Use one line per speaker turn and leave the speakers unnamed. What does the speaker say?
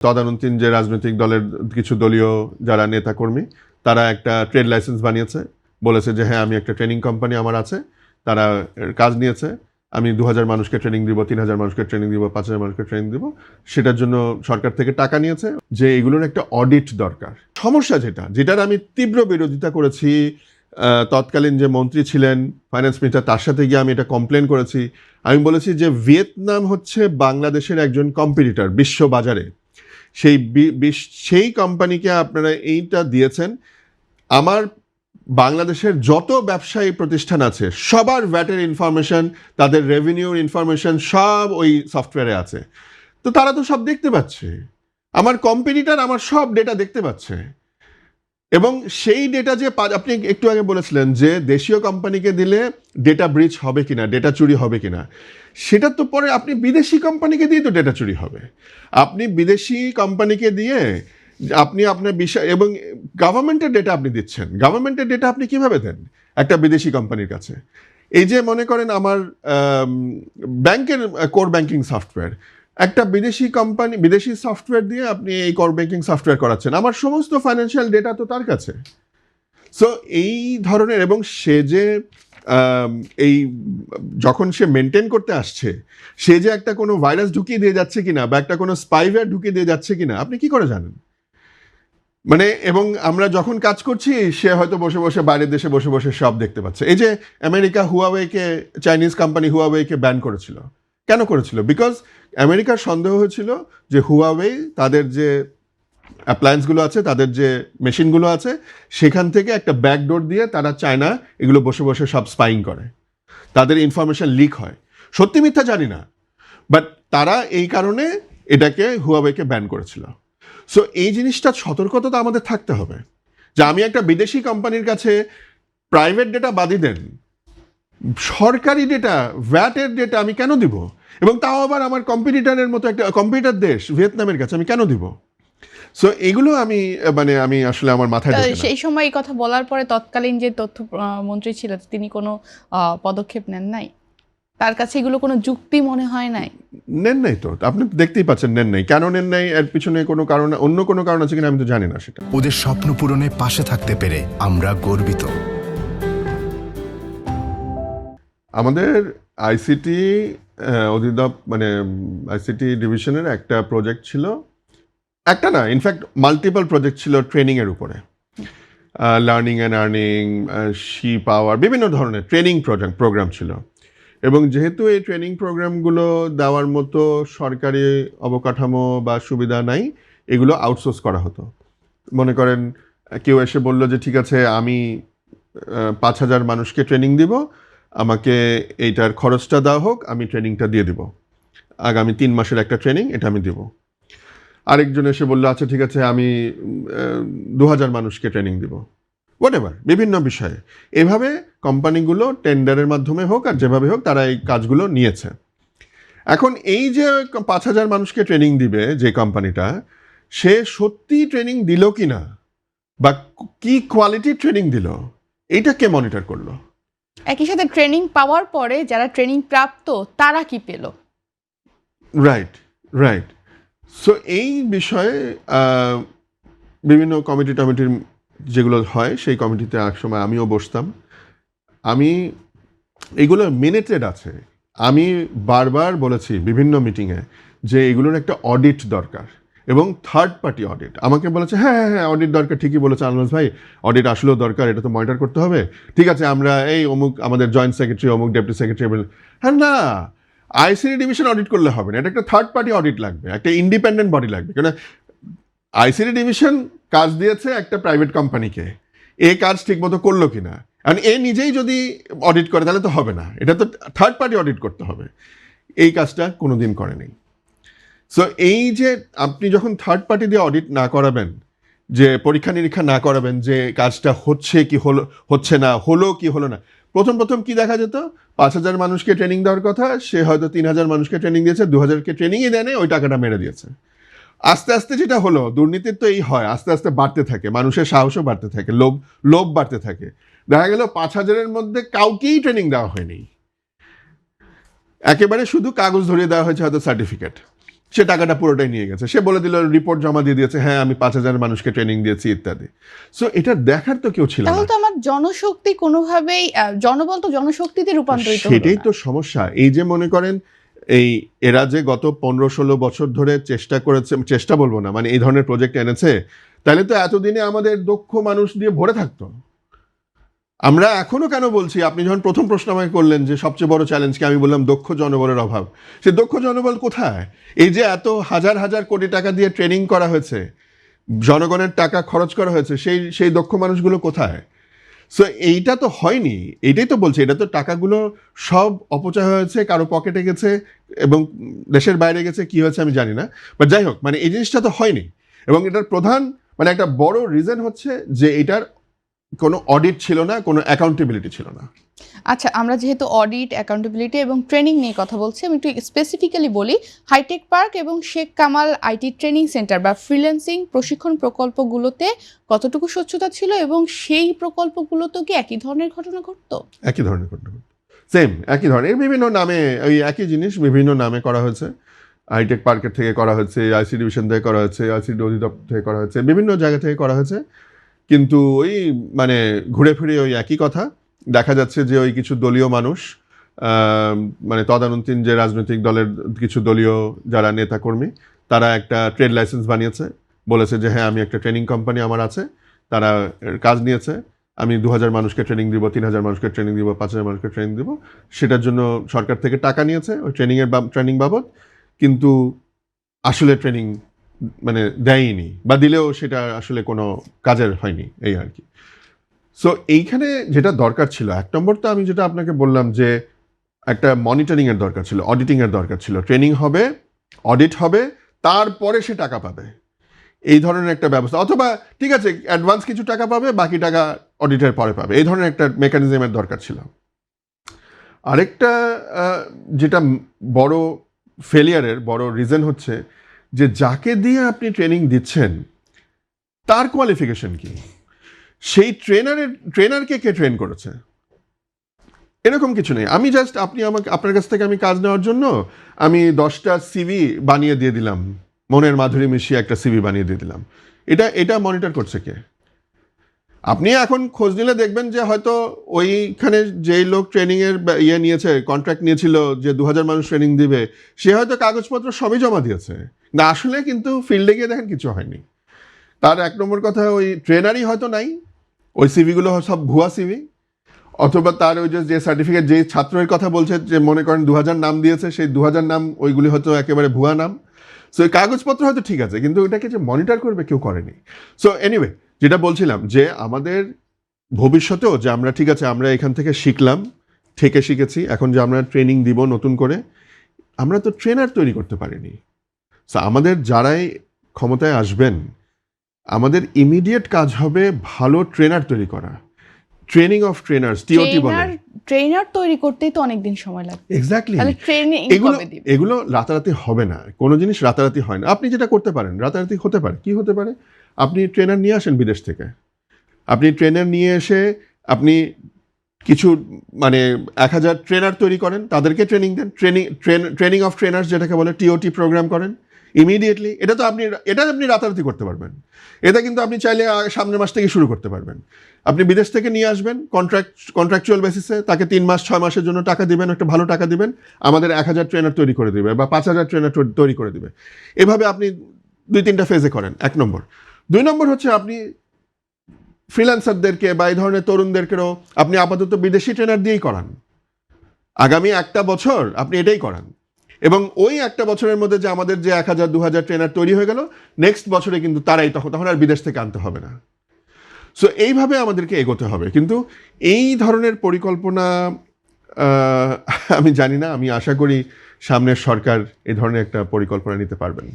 তদানীন্তন যে রাজনৈতিক দলের কিছু দলীয় যারা নেতাকর্মী তারা একটা ট্রেড লাইসেন্স বানিয়েছে, বলেছে যে হ্যাঁ আমি একটা ট্রেনিং কোম্পানি আমার আছে, তারা কাজ নিয়েছে, আমি 2000 মানুষকে ট্রেনিং দিব, 3000 মানুষকে ট্রেনিং দিব, 5000 মানুষকে ট্রেনিং দিব, সেটার জন্য সরকার থেকে টাকা নিয়েছে। যে এগুলোর একটা অডিট দরকার। সমস্যা যেটার আমি তীব্র বিরোধিতা করেছি, তৎকালীন যে মন্ত্রী ছিলেন ফাইন্যান্স মিনিস্টার, তার সাথে গিয়ে আমি এটা কমপ্লেন করেছি। আমি বলেছি যে ভিয়েতনাম হচ্ছে বাংলাদেশের একজন কম্পিটিটর বিশ্ব বাজারে, সেই কোম্পানিকে আপনারা এইটা দিয়েছেন। আমার বাংলাদেশের যত ব্যবসায়ী প্রতিষ্ঠান আছে সবার ভ্যাটের ইনফরমেশন, তাদের রেভিনিউর ইনফরমেশন সব ওই সফটওয়্যারে আছে। তো তারা তো সব দেখতে পাচ্ছে, আমার কম্পিটিটর আমার সব ডেটা দেখতে পাচ্ছে। এবং সেই ডেটা যে আপনি একটু আগে বলেছিলেন যে দেশীয় কোম্পানিকে দিলে ডেটা ব্রিচ হবে কিনা, ডেটা চুরি হবে কিনা, সেটা তো পরে আপনি বিদেশি কোম্পানিকে দিয়ে তো ডেটা চুরি হবে। আপনি বিদেশি কোম্পানিকে দিয়ে আপনি আপনার বিষয় এবং গভর্নমেন্টের ডেটা আপনি দিচ্ছেন, গভর্নমেন্টের ডেটা আপনি কিভাবে দেন একটা বিদেশি কোম্পানির কাছে? এই যে মনে করেন আমার ব্যাংকের কোর ব্যাংকিং সফটওয়্যার, একটা বিদেশি কোম্পানি বিদেশি সফটওয়্যার দিয়ে আপনি এই কোর ব্যাংকিং সফটওয়্যার করাচ্ছেন, আমার সমস্ত ফাইন্যান্সিয়াল ডেটা তো তার কাছে। সো এই ধরনের, এবং সে যে এই যখন সে মেনটেন করতে আসছে, সে যে একটা কোনো ভাইরাস ঢুকিয়ে দিয়ে যাচ্ছে কিনা বা একটা কোনো স্পাইওয়্যার ঢুকিয়ে দিয়ে যাচ্ছে কিনা আপনি কি করে জানেন? মানে এবং আমরা যখন কাজ করছি সে হয়তো বসে বসে বাইরের দেশে বসে বসে সব দেখতে পাচ্ছে। এই যে আমেরিকা হুয়াওয়েকে, চাইনিজ কোম্পানি হুয়াওয়েকে ব্যান করেছিল, কেন করেছিল? বিকজ আমেরিকার সন্দেহ হয়েছিল যে হুয়াওয়ে তাদের যে অ্যাপ্লায়েন্সগুলো আছে, তাদের যে মেশিনগুলো আছে, সেখান থেকে একটা ব্যাকডোর দিয়ে তারা চায়না এগুলো বসে বসে সব স্পাইং করে, তাদের ইনফরমেশন লিক হয়। সত্যি মিথ্যা জানি না, বাট তারা এই কারণে এটাকে হুয়াওয়েকে ব্যান করেছিল। সো এই জিনিসটা সতর্কতা তো আমাদের থাকতে হবে যে আমি একটা বিদেশি কোম্পানির কাছে প্রাইভেট ডেটা বাদই দেন, সরকারি ডেটা, ভ্যাটের ডেটা আমি কেন দিব? এবং তাও আবার আমার কম্পিটিটরের মতো একটা কম্পিটিটর দেশ ভিয়েতনামের কাছে আমি কেন দিব? সো এগুলো আমি আসলে আমার মাথায় ঢোকে না।
সেই সময় এই কথা বলার পরে তৎকালীন যে তথ্য মন্ত্রী ছিলেন তিনি কোনো পদক্ষেপ নেন নাই? তার কাছে এগুলো কোনো যুক্তি মনে হয় নাই?
নেন নাই তো, আপনি দেখতেই পাচ্ছেন নেন নাই। কেন নেন নাই এর পিছনে কোনো কারণ, অন্য কোনো কারণ আছে কিনা আমি তো জানি না সেটা।
ওদের স্বপ্ন পূরণে পাশে থাকতে পেরে আমরা গর্বিত।
আমাদের আইসিটি আইসিটি ডিভিশনের একটা প্রজেক্ট ছিল, একটা না ইনফ্যাক্ট মাল্টিপল প্রজেক্ট ছিল ট্রেনিংয়ের উপরে, লার্নিং অ্যান্ড আর্নিং, শি পাওয়ার, বিভিন্ন ধরনের ট্রেনিং প্রোগ্রাম ছিল। এবং যেহেতু এই ট্রেনিং প্রোগ্রামগুলো দেওয়ার মতো সরকারি অবকাঠামো বা সুবিধা নাই, এগুলো আউটসোর্স করা হতো। মনে করেন কেউ এসে বলল যে ঠিক আছে আমি 5000 মানুষকে ট্রেনিং দিব, আমাকে এইটার খরচটা দেওয়া হোক, আমি ট্রেনিংটা দিয়ে দিব, আগামী 3 মাসের একটা ট্রেনিং, এটা আমি দিব। আরেকজন এসে বললো আচ্ছা ঠিক আছে আমি 2000 মানুষকে ট্রেনিং দিব, হোয়াটএভার, বিভিন্ন বিষয়ে। এভাবে কোম্পানিগুলো টেন্ডারের মাধ্যমে হোক আর যেভাবে হোক তারা এই কাজগুলো নিয়েছে। এখন এই যে 5000 মানুষকে ট্রেনিং দিবে যে কোম্পানিটা, সে সত্যি ট্রেনিং দিল কি না বা কি কোয়ালিটির ট্রেনিং দিল, এইটা কে মনিটর করলো?
একই সাথে ট্রেনিং পাওয়ার পরে যারা ট্রেনিং প্রাপ্ত তারা কি পেল?
রাইট। সো এই বিষয়ে বিভিন্ন কমিটির যেগুলো হয় সেই কমিটিতে এক সময় আমিও বসতাম। আমি এগুলো মিনিটেড আছে, আমি বারবার বলেছি বিভিন্ন মিটিংয়ে যে এগুলোর একটা অডিট দরকার এবং থার্ড পার্টি অডিট। আমাকে বলেছে হ্যাঁ অডিট দরকার, ঠিকই বলেছে আনন্দ ভাই, অডিট আসলেও দরকার, এটা তো মনিটর করতে হবে। ঠিক আছে আমরা এই অমুক আমাদের জয়েন্ট সেক্রেটারি, অমুক ডেপুটি সেক্রেটারি, হ্যাঁ না, আইসিটি ডিভিশন অডিট করলে হবে না, এটা একটা থার্ড পার্টি অডিট লাগবে, একটা ইন্ডিপেন্ডেন্ট বডি লাগবে। কেন আইসিটি ডিভিশন কাজ দিয়েছে একটা প্রাইভেট কোম্পানিকে, এ কাজ ঠিকমতো করলো কিনা, আর এ নিজেই যদি অডিট করে তাহলে তো হবে না, এটা তো থার্ড পার্টি অডিট করতে হবে। এই কাজটা কোনোদিন করেনি। সো এই যে আপনি যখন থার্ড পার্টি দিয়ে অডিট না করাবেন, যে পরীক্ষা নিরীক্ষা না করাবেন যে কাজটা হচ্ছে কি হচ্ছে না, হলো কি হলো না, প্রথম কি দেখা যেত, 5000 মানুষকে ট্রেনিং দেওয়ার কথা, সে হয়তো 3000 মানুষকে ট্রেনিং দিয়েছে, 2000কে ট্রেনিংই দেয়, ওই টাকাটা মেরে দিয়েছে। আস্তে আস্তে যেটা হলো, দুর্নীতির তো এই হয়, আস্তে আস্তে বাড়তে থাকে, মানুষের সাহসও বাড়তে থাকে, লোভ বাড়তে থাকে। দেখা গেল 5000-এর মধ্যে কাউকেই ট্রেনিং দেওয়া হয়নি, একেবারে শুধু কাগজ ধরিয়ে দেওয়া হয়েছে হয়তো সার্টিফিকেট। সে টাকাটা পুরোটাই নিয়ে গেছে, সে বলে দিল, রিপোর্ট জমা দিয়ে দিয়েছে, হ্যাঁ আমি 5,000 মানুষকে ট্রেনিং দিয়েছি ইত্যাদি। সো এটা দেখার তো কেউ ছিল না।
তাহলে তো আমার জনশক্তি কোনোভাবেই জনবল তো জনশক্তিতে রূপান্তরিত হলো
সেটাই
না।
তো সমস্যা। এই যে মনে করেন এরা যে গত 15-16 বছর ধরে চেষ্টা করেছে, চেষ্টা বলবো না, মানে এই ধরনের প্রজেক্ট এনেছে, তাহলে তো এতদিনে আমাদের দক্ষ মানুষ দিয়ে ভরে থাকতো। আমরা এখনো কেন বলছি, আপনি যখন প্রথম প্রশ্ন আমাকে করলেন যে সবচেয়ে বড় চ্যালেঞ্জ কি, আমি বললাম দক্ষ জনবলের অভাব। সে দক্ষ জনবল কোথায়? এই যে এত হাজার হাজার কোটি টাকা দিয়ে ট্রেনিং করা হয়েছে, জনগণের টাকা খরচ করা হয়েছে, সেই দক্ষ মানুষগুলো কোথায়? সো এইটা তো হয়নি, এইটাই তো বলছি, এটা তো টাকাগুলো সব অপচয় হয়েছে, কারো পকেটে গেছে এবং দেশের বাইরে গেছে, কি হয়েছে আমি জানি না, বাট যাই হোক, মানে এই জিনিসটা তো হয়নি। এবং এটার প্রধান মানে একটা বড় রিজন হচ্ছে যে এটার কোনো অডিট ছিল না, কোনো অ্যাকাউন্টেবিলিটি ছিল না।
আচ্ছা, আমরা যেহেতু অডিট, অ্যাকাউন্টেবিলিটি এবং ট্রেনিং নিয়ে কথা বলছি, আমি একটু স্পেসিফিক্যালি বলি, হাইটেক পার্ক এবং Sheikh Kamal IT training centre বা ফ্রিল্যান্সিং প্রশিক্ষণ প্রকল্পগুলোতে কতটুকু স্বচ্ছতা ছিল এবং সেই প্রকল্পগুলোতেও কি একই ধরনের ঘটনা ঘটতো?
একই ধরনের ঘটনা, সেম একই ধরনের, বিভিন্ন নামে ওই একই জিনিস বিভিন্ন নামে করা হয়েছে। হাইটেক পার্কের থেকে করা হয়েছে, আইসি ডিভিশন থেকে করা হয়েছে, আইসিডি অধিদপ্তর থেকে করা হয়েছে, বিভিন্ন জায়গা থেকে করা হয়েছে, কিন্তু ওই মানে ঘুরে ফিরে ওই একই কথা। দেখা যাচ্ছে যে ওই কিছু দলীয় মানুষ, মানে তদানীন্তন যে রাজনৈতিক দলের কিছু দলীয় যারা নেতাকর্মী, তারা একটা ট্রেড লাইসেন্স বানিয়েছে, বলেছে যে হ্যাঁ আমি একটা ট্রেনিং কোম্পানি আমার আছে, তারা কাজ নিয়েছে, আমি 2,000 মানুষকে ট্রেনিং দিব, 3,000 মানুষকে ট্রেনিং দিব, 5,000 মানুষকে ট্রেনিং দিব, সেটার জন্য সরকার থেকে টাকা নিয়েছে ওই ট্রেনিং বাবদ, কিন্তু আসলে ট্রেনিং মানে দেয়নি, বা দিলেও সেটা আসলে কোনো কাজের হয়নি, এই আর কি। সো এইখানে যেটা দরকার ছিল, এক নম্বর তো আমি যেটা আপনাকে বললাম যে একটা মনিটরিংয়ের দরকার ছিল, অডিটিংয়ের দরকার ছিল। ট্রেনিং হবে, অডিট হবে, তারপরে সে টাকা পাবে, এই ধরনের একটা ব্যবস্থা। অথবা ঠিক আছে অ্যাডভান্স কিছু টাকা পাবে, বাকি টাকা অডিটের পরে পাবে, এই ধরনের একটা মেকানিজমের দরকার ছিল। আরেকটা যেটা বড় ফেলিয়ারের বড় রিজন হচ্ছে যে যাকে দিয়ে আপনি ট্রেনিং দিচ্ছেন তার কোয়ালিফিকেশন কি, সেই ট্রেনারকে কে ট্রেন করেছে, এরকম কিছু নেই। আমি জাস্ট আপনার কাছ থেকে আমি কাজ নেওয়ার জন্য আমি 10টা সিভি বানিয়ে দিয়ে দিলাম, মনের মাধুরী মিশিয়ে একটা সিভি বানিয়ে দিয়ে দিলাম, এটা মনিটর করছে কে? আপনি এখন খোঁজ নিলে দেখবেন যে হয়তো ওইখানে যেই লোক ট্রেনিংয়ের নিয়েছে, কন্ট্রাক্ট নিয়েছিল যে 2,000 মানুষ ট্রেনিং দিবে, সে হয়তো কাগজপত্র সবই জমা দিয়েছে, না আসলে কিন্তু ফিল্ডে গিয়ে দেখেন কিছু হয়নি। তার এক নম্বর কথা, ওই ট্রেনারই হয়তো নাই, ওই সিভিগুলো সব ভুয়া সিভি, অথবা তার ওই যে সার্টিফিকেট, যে ছাত্রের কথা বলছে যে মনে করেন 2,000 নাম দিয়েছে, সেই 2,000 নাম ওইগুলি হয়তো একেবারে ভুয়া নাম। সো এই কাগজপত্র হয়তো ঠিক আছে, কিন্তু ওইটাকে যে মনিটর করবে কেউ করেনি। সো এনিওয়ে, যেটা বলছিলাম যে আমাদের ভবিষ্যতেও যে আমরা ঠিক আছে আমরা এখান থেকে শিখলাম, থেকে শিখেছি, এখন যে আমরা ট্রেনিং দিব নতুন করে, আমরা তো ট্রেনার তৈরি করতে পারিনি। সো আমাদের যারাই ক্ষমতায় আসবেন, আমাদের ইমিডিয়েট কাজ হবে ভালো ট্রেনার তৈরি করা, ট্রেনিং অফ ট্রেনার্স, টিওটি বলে।
ট্রেনার তৈরি করতেই তো অনেকদিন সময় লাগে।
এক্স্যাক্টলি।
তাহলে ট্রেনিং কবে দিবে?
এগুলো রাতারাতি হবে না, কোনো জিনিস রাতারাতি হয় না। আপনি যেটা করতে পারেন রাতারাতি হতে পারে, কি হতে পারে, আপনি ট্রেনার নিয়ে আসেন বিদেশ থেকে, আপনি ট্রেনার নিয়ে এসে আপনি কিছু মানে 1,000 ট্রেনার তৈরি করেন, তাদেরকে ট্রেনিং দেন, ট্রেনিং অফ ট্রেনার্স যেটাকে বলে, টিওটি প্রোগ্রাম করেন ইমিডিয়েটলি। এটা আপনি রাতারাতি করতে পারবেন, এটা কিন্তু আপনি চাইলে সামনের মাস থেকে শুরু করতে পারবেন। আপনি বিদেশ থেকে নিয়ে আসবেন কন্ট্রাকচুয়াল বেসিসে, তাকে 3 মাস 6 মাসের জন্য টাকা দিবেন, একটা ভালো টাকা দিবেন, আমাদের 1,000 ট্রেনার তৈরি করে দিবে বা 5,000 ট্রেনার তৈরি করে দিবে। এভাবে আপনি 2-3টা ফেজে করেন, 1 নম্বর। 2 নম্বর হচ্ছে আপনি ফ্রিল্যান্সারদেরকে বা এই ধরনের তরুণদেরকেও আপনি আপাতত বিদেশি ট্রেনার দিয়েই করান, আগামী 1টা বছর আপনি এটাই করান, এবং ওই 1টা বছরের মধ্যে যে আমাদের যে 1,000-2,000 ট্রেনার তৈরি হয়ে গেল, নেক্সট বছরে কিন্তু তারাই তখন আর বিদেশ থেকে আনতে হবে না। সো এইভাবে আমাদেরকে এগোতে হবে, কিন্তু এই ধরনের পরিকল্পনা আমি জানি না, আমি আশা করি সামনের সরকার এই ধরনের একটা পরিকল্পনা নিতে পারবেন।